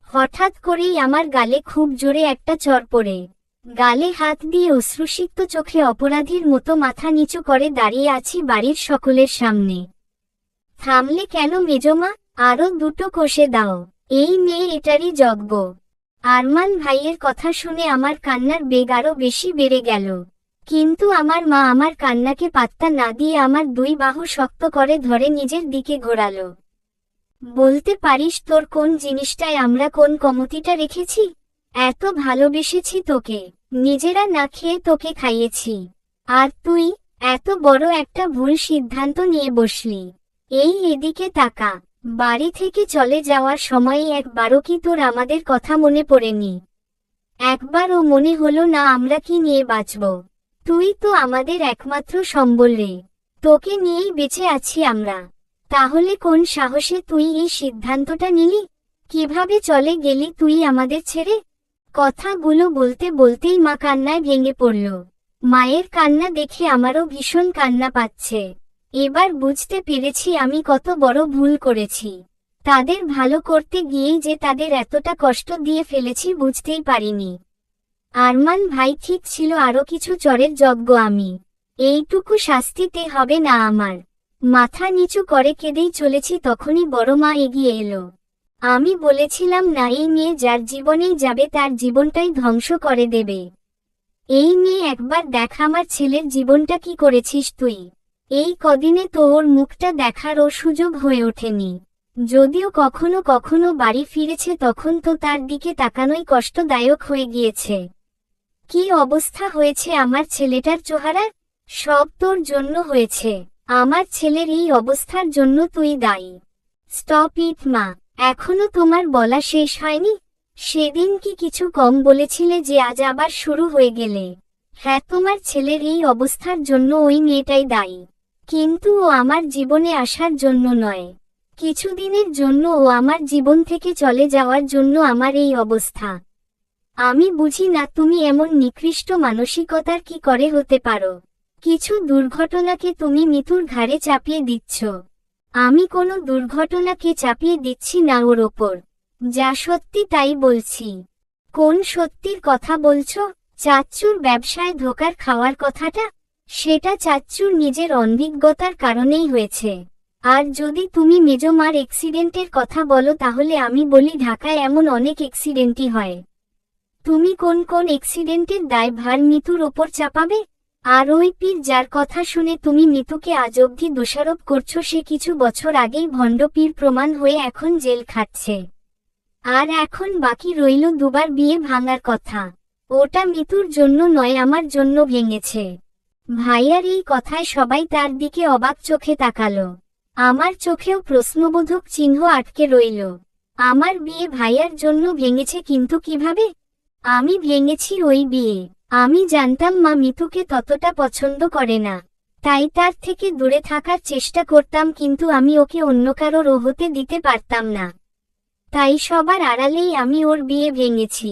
হঠাৎ করেই আমার গালে খুব জোরে একটা চড় পড়ে। গালে হাত দিয়ে অশ্রুসিক্ত চোখে অপরাধীর মতো মাথা নিচু করে দাঁড়িয়ে আছি বাড়ির সকলের সামনে। থামলে কেন মেজমা? আরো দুটো কষে দাও। এই মেয়ে এটারই যজ্ঞ। আরমান ভাইয়ের কথা শুনে আমার কান্নার বেগ আরো বেশি বেড়ে গেল। কিন্তু আমার মা আমার কান্নাকে পাত্তা না দিয়ে আমার দুই বাহু শক্ত করে ধরে নিজের দিকে ঘোরালো। বলতে পারিস তোর কোন জিনিসটায় আমরা কোন কমতিটা রেখেছি? এত ভালোবেসেছি তোকে, নিজেরা না খেয়ে তোকে খাইয়েছি, আর তুই এত বড় একটা ভুল সিদ্ধান্ত নিয়ে বসলি। এই এদিকে তাকা। বাড়ি থেকে চলে যাওয়ার সময় একবারও কি তোর আমাদের কথা মনে পড়েনি? একবারও মনে হলো না আমরা কি নিয়ে বাঁচব? তুই তো আমাদের একমাত্র সম্বল রে। তোকে নিয়েই বেঁচে আছি আমরা। তাহলে কোন সাহসে তুই এই সিদ্ধান্তটা নিলি? কিভাবে চলে গেলি তুই আমাদের ছেড়ে? কথাগুলো বলতে বলতেই মা কান্নায় ভেঙে পড়ল। মায়ের কান্না দেখে আমারও ভীষণ কান্না পাচ্ছে। এবার বুঝতে পেরেছি আমি কত বড় ভুল করেছি। তাদের ভালো করতে গিয়েই যে তাদের এতটা কষ্ট দিয়ে ফেলেছি বুঝতেই পারিনি। আরমান ভাই ঠিক ছিল, আরো কিছু চরের যজ্ঞ আমি। এইটুকু শাস্তিতে হবে না আমার। মাথা নিচু করে কেঁদেই চলেছি, তখনই বড় মা এগিয়ে এলো। আমি বলেছিলাম না, এই মেয়ে যার জীবনেই যাবে তার জীবনটাই ধ্বংস করে দেবে। এই মেয়ে একবার দেখ আমার ছেলের জীবনটা কি করেছিস তুই। এই কদিনে তো ওর মুখটা দেখারও সুযোগ হয়ে ওঠেনি। যদিও কখনো কখনো বাড়ি ফিরেছে তখন তো তার দিকে তাকানোই কষ্টদায়ক হয়ে গিয়েছে। কি অবস্থা হয়েছে আমার ছেলেটার চেহারার? সব তোর জন্য হয়েছে। আমার ছেলের এই অবস্থার জন্য তুই দায়ী। স্টপ ইট মা, এখনো তোমার বলা শেষ হয়নি? সেদিন কি কিছু কম বলেছিলে যে আজ আবার শুরু হয়ে গেলে? হ্যাঁ, তোমার ছেলের এই অবস্থার জন্য ওই মেয়েটাই দায়ী, কিন্তু ও আমার জীবনে আসার জন্য নয়। কিছুদিনের জন্য ও আমার জীবন থেকে চলে যাওয়ার জন্য আমার এই অবস্থা। আমি বুঝি না তুমি এমন নিকৃষ্ট মানসিকতার কি করে হতে পারো। কিছু দুর্ঘটনাকে তুমি মিতুর ঘাড়ে চাপিয়ে দিচ্ছ। আমি কোনো দুর্ঘটনাকে চাপিয়ে দিচ্ছি না ওর ওপর। যা সত্যি তাই বলছি। কোন সত্যির কথা বলছো? চাচ্চুর ব্যবসায় ধোকার খাওয়ার কথাটা? সেটা চাচ্চুর নিজের অনভিজ্ঞতার কারণেই হয়েছে। আর যদি তুমি মেজমার অ্যাক্সিডেন্টের কথা বলো তাহলে আমি বলি ঢাকায় এমন অনেক অ্যাক্সিডেন্টই হয়। তুমি কোন কোন অ্যাক্সিডেন্টের দায়ভার মিতুর ওপর চাপাবে? আর ওই পীর যার কথা শুনে তুমি মিতুকে আজ অবধি দোষারোপ করছো, সে কিছু বছর আগেই ভণ্ড পীর প্রমাণ হয়ে এখন জেল খাটছে। আর এখন বাকি রইল দুবার বিয়ে ভাঙার কথা। ওটা মিতুর জন্য নয়, আমার জন্য ভেঙেছে। ভাইয়ার এই কথায় সবাই তার দিকে অবাক চোখে তাকালো। আমার চোখেও প্রশ্নবোধক চিহ্ন আটকে রইল। আমার বিয়ে ভাইয়ার জন্য ভেঙেছে, কিন্তু কিভাবে? আমি ভেঙেছি ওই বিয়ে। আমি জানতাম মা মিতুকে ততটা পছন্দ করে না, তাই তার থেকে দূরে থাকার চেষ্টা করতাম, কিন্তু আমি ওকে অন্য কারোর হতে দিতে পারতাম না। তাই সবার আড়ালেই আমি ওর বিয়ে ভেঙেছি।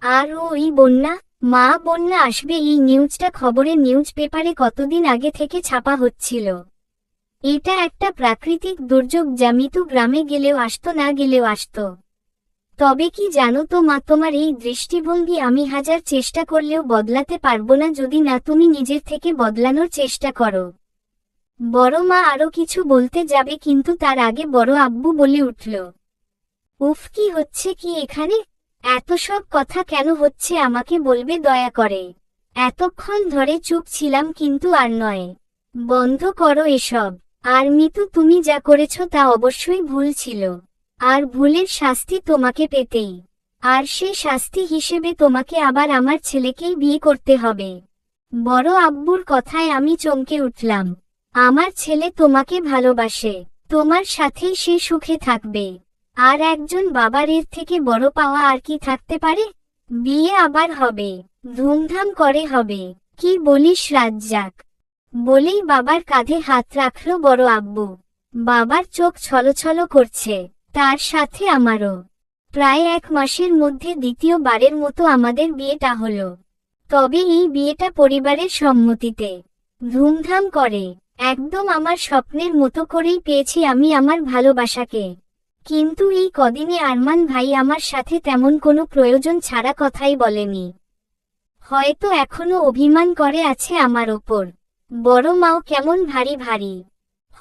আর ওই বন্যা, মা বন্যা আসবে, এই নিউজটা খবরের নিউজ পেপারে কতদিন আগে থেকে ছাপা হচ্ছিল। এটা একটা প্রাকৃতিক দুর্যোগ যা মিতু গ্রামে গেলেও আসতো, না গেলেও আসতো। তবে কি জানো তো মা, তোমার এই দৃষ্টিভঙ্গি আমি হাজার চেষ্টা করলেও বদলাতে পারবো না যদি না তুমি নিজের থেকে বদলানোর চেষ্টা করো। বড় মা আরো কিছু বলতে যাবে, কিন্তু তার আগে বড় আব্বু বলে উঠল, উফ, কি হচ্ছে কি এখানে? এত সব কথা কেন হচ্ছে আমাকে বলবে দয়া করে। এতক্ষণ ধরে চুপ ছিলাম, কিন্তু আর নয়। বন্ধ করো এসব। আর মিতু, তুমি যা করেছ তা অবশ্যই ভুল ছিল, আর ভুলের শাস্তি তোমাকে পেতেই। আর সে শাস্তি হিসেবে তোমাকে আবার আমার ছেলেকেই বিয়ে করতে হবে। বড় আব্বুর কথায় আমি চমকে উঠলাম। আমার ছেলে তোমাকে ভালোবাসে, তোমার সাথেই সে সুখে থাকবে। আর একজন বাবার এর থেকে বড় পাওয়া আর কি থাকতে পারে? বিয়ে আবার হবে, ধুমধাম করে হবে। কি বলিস রাজ্জাক? বলেই বাবার কাঁধে হাত রাখল বড় আব্বু। বাবার চোখ ছলছল করছে, তার সাথে আমারও। প্রায় 1 মাসের মধ্যে দ্বিতীয়বারের মতো আমাদের বিয়েটা হলো। তবে এই বিয়েটা পরিবারের সম্মতিতে, ধুমধাম করে। একদম আমার স্বপ্নের মতো করেই পেয়েছি আমি আমার ভালোবাসাকে। কিন্তু এই কদিনে আরমান ভাই আমার সাথে তেমন কোনো প্রয়োজন ছাড়া কথাই বলেনি। হয়তো এখনো অভিমান করে আছে আমার ওপর। বড় মাও কেমন ভারী ভারী।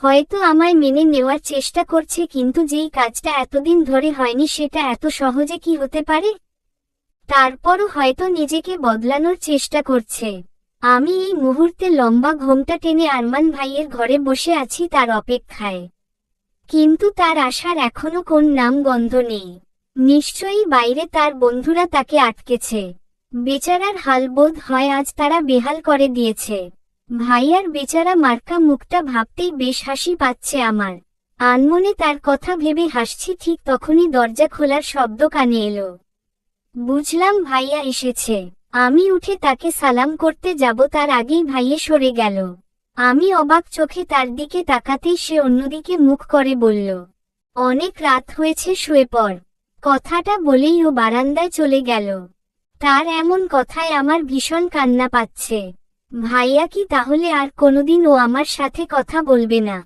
হয়তো আমায় মেনে নেওয়ার চেষ্টা করছে, কিন্তু যেই কাজটা এতদিন ধরে হয়নি সেটা এত সহজে কি হতে পারে? তারপরও হয়তো নিজেকে বদলানোর চেষ্টা করছে। আমি এই মুহূর্তে লম্বা ঘোমটা টেনে আরমান ভাইয়ের ঘরে বসে আছি তার অপেক্ষায়। কিন্তু তার আসার এখনো কোন নাম গন্ধ নেই। নিশ্চয়ই বাইরে তার বন্ধুরা তাকে আটকেছে। বেচারার হাল বোধ হয় আজ তারা বেহাল করে দিয়েছে। ভাইয়ার বেচারা মার্কা মুখটা ভাবতেই বেশ হাসি পাচ্ছে আমার। আনমনে তার কথা ভেবে হাসছি, ঠিক তখনই দরজা খোলার শব্দ কানে এলো। বুঝলাম ভাইয়া এসেছে। আমি উঠে তাকে সালাম করতে যাব, তার আগেই ভাইয়া সরে গেল। আমি অবাক চোখে তার দিকে তাকাতেই সে অন্যদিকে মুখ করে বলল, অনেক রাত হয়েছে, শুয়ে পড়। কথাটা বলেই ও বারান্দায় চলে গেল। তার এমন কথায় আমার ভীষণ কান্না পাচ্ছে। ভাইয়া কি তাহলে আর কোনোদিন ও আমার সাথে কথা বলবে না?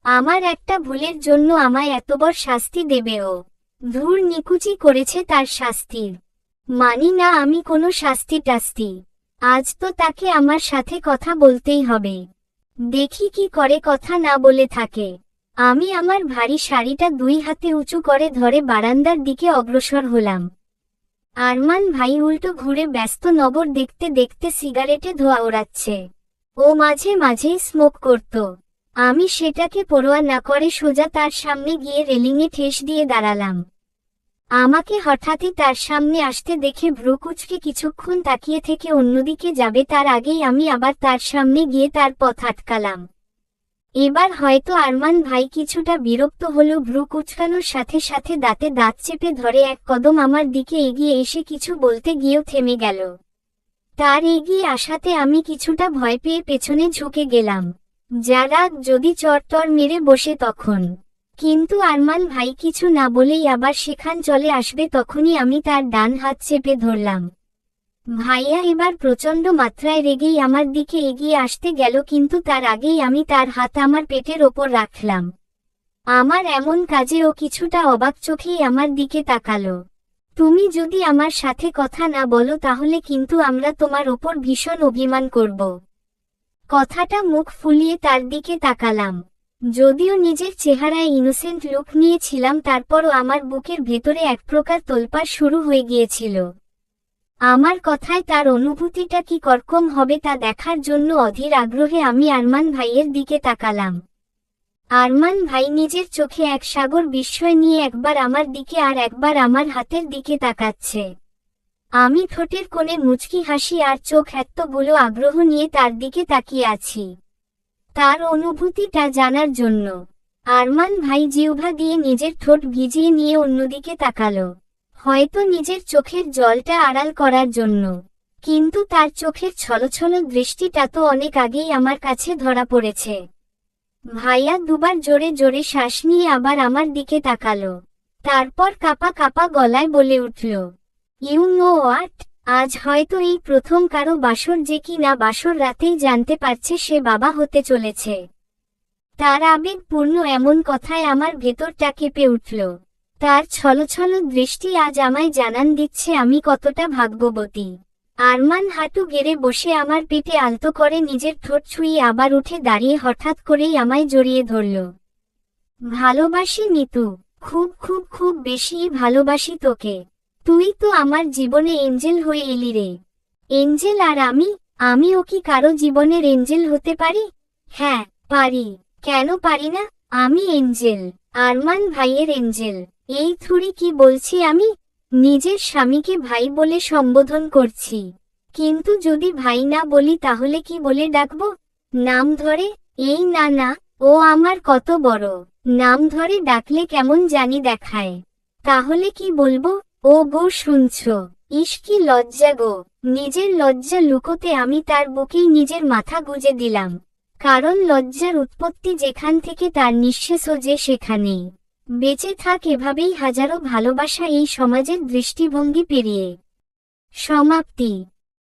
আমার একটা ভুলের জন্য আমায় এত বড় শাস্তি দেবে ও? ধুর, নিকুচি করেছে তার শাস্তির। মানি না আমি কোনো শাস্তি টাস্তি। আজ তো তাকে আমার সাথে কথা বলতেই হবে। দেখি কি করে কথা না বলে থাকে। আমি আমার ভারী শাড়িটা দুই হাতে উঁচু করে ধরে বারান্দার দিকে অগ্রসর হলাম। আরমান ভাই উল্টো ঘুরে ব্যস্ত নগর দেখতে দেখতে সিগারেটে ধোঁয়া ওড়াচ্ছে। ও মাঝে মাঝেই স্মোক করত। আমি সেটাকে পরোয়া না করে সোজা তার সামনে গিয়ে রেলিংয়ে ঠেস দিয়ে দাঁড়ালাম। আমাকে হঠাৎই তার সামনে আসতে দেখে ভ্রু কুঁচকে কিছুক্ষণ তাকিয়ে থেকে অন্যদিকে যাবে তার আগেই আমি আবার তার সামনে গিয়ে তার পথ আটকালাম। এবার হয়তো আরমান ভাই কিছুটা বিরক্ত হলো, ভ্রু কুঁচকানোর সাথে সাথে দাঁতে দাঁত চেপে ধরে এক কদম আমার দিকে এগিয়ে এসে কিছু বলতে গিয়েও থেমে গেল। তার এগিয়ে আসাতে আমি কিছুটা ভয় পেয়ে পেছনে ঝুঁকে গেলাম। যারা যদি চটটর মেরে বসে তখন। কিন্তু আরমান ভাই কিছু না বলেই আবার সেখান চলে আসবে, তখনই আমি তার ডান হাত চেপে ধরলাম। ভাইয়া এবার প্রচণ্ড মাত্রায় রেগেই আমার দিকে এগিয়ে আসতে গেল, কিন্তু তার আগেই আমি তার হাত আমার পেটের ওপর রাখলাম। আমার এমন কাজে ও কিছুটা অবাক চোখেই আমার দিকে তাকালো। তুমি যদি আমার সাথে কথা না বলো তাহলে কিন্তু আমরা তোমার ওপর ভীষণ অভিমান করব। কথাটা মুখ ফুলিয়ে তার দিকে তাকালাম। যদিও নিজের চেহারায় ইনোসেন্ট লুক নিয়েছিলাম, তারপরও আমার বুকের ভেতরে এক প্রকার তোলপাড় শুরু হয়ে গিয়েছিল। আমার কথায় তার অনুভূতিটা কি করকম হবে তা দেখার জন্য অধীর আগ্রহে আমি আরমান ভাইয়ের দিকে তাকালাম। আরমান ভাই নিজের চোখে এক সাগর বিস্ময় নিয়ে একবার আমার দিকে আর একবার আমার হাতের দিকে তাকাচ্ছে। আমি ঠোঁটের কোণে মুচকি হাসি আর চোখ এতগুলো আগ্রহ নিয়ে তার দিকে তাকিয়ে আছি তার অনুভূতিটা জানার জন্য। আরমান ভাই জিহ্বা দিয়ে নিজের ঠোঁট ভিজিয়ে নিয়ে অন্যদিকে তাকালো, হয়তো নিজের চোখের জলটা আড়াল করার জন্য। কিন্তু তার চোখের ছলছল দৃষ্টিটা তো অনেক আগেই আমার কাছে ধরা পড়েছে। ভাইয়া দুবার জোরে জোরে শ্বাস নিয়ে আবার আমার দিকে তাকালো। তারপর কাঁপা কাঁপা গলায় বলে উঠল, ইউ নো হোয়াট? আজ হয়তো এই প্রথম কারো বাসর যে কি না বাসর রাতেই জানতে পারছে সে বাবা হতে চলেছে। তার আবেগপূর্ণ এমন কথায় আমার ভেতরটা কেঁপে উঠল। তার ছলছল দৃষ্টি আজ আমায় জানান দিচ্ছে আমি কতটা ভাগ্যবতী। আরমান হাঁটু গেড়ে বসে আমার পেটে আলতো করে নিজের ঠোঁট ছুঁয়ে আবার উঠে দাঁড়িয়ে হঠাৎ করেই আমায় জড়িয়ে ধরল। ভালোবাসি নিতু, খুব খুব খুব বেশি ভালোবাসি তোকে। তুই তো আমার জীবনে এঞ্জেল হয়ে এলি রে। এঞ্জেল আর আমিও কি কারো জীবনের এঞ্জেল হতে পারি? হ্যাঁ পারি, কেন পারি না? আমি এঞ্জেল, আরমান ভাইয়ের এঞ্জেল। এই থুড়ি কি বলছি আমি? নিজের স্বামীকে ভাই বলে সম্বোধন করছি, কিন্তু যদি ভাই না বলি তাহলে কি বলে ডাকবো? নাম ধরে? এই না না, ও আমার কত বড়। নাম ধরে ডাকলে কেমন জানি দেখায়। তাহলে কি বলবো? ও গো শুনছো? ইস কি লজ্জা গো। নিজের লজ্জা লুকোতে আমি তার বুকেই নিজের মাথা গুজে দিলাম, কারণ লজ্জার উৎপত্তি যেখান থেকে তার নিঃশেষও যে সেখানেই। বেঁচে থাক এভাবেই হাজারো ভালোবাসা এই সমাজের দৃষ্টিভঙ্গি পেরিয়ে। সমাপ্তি।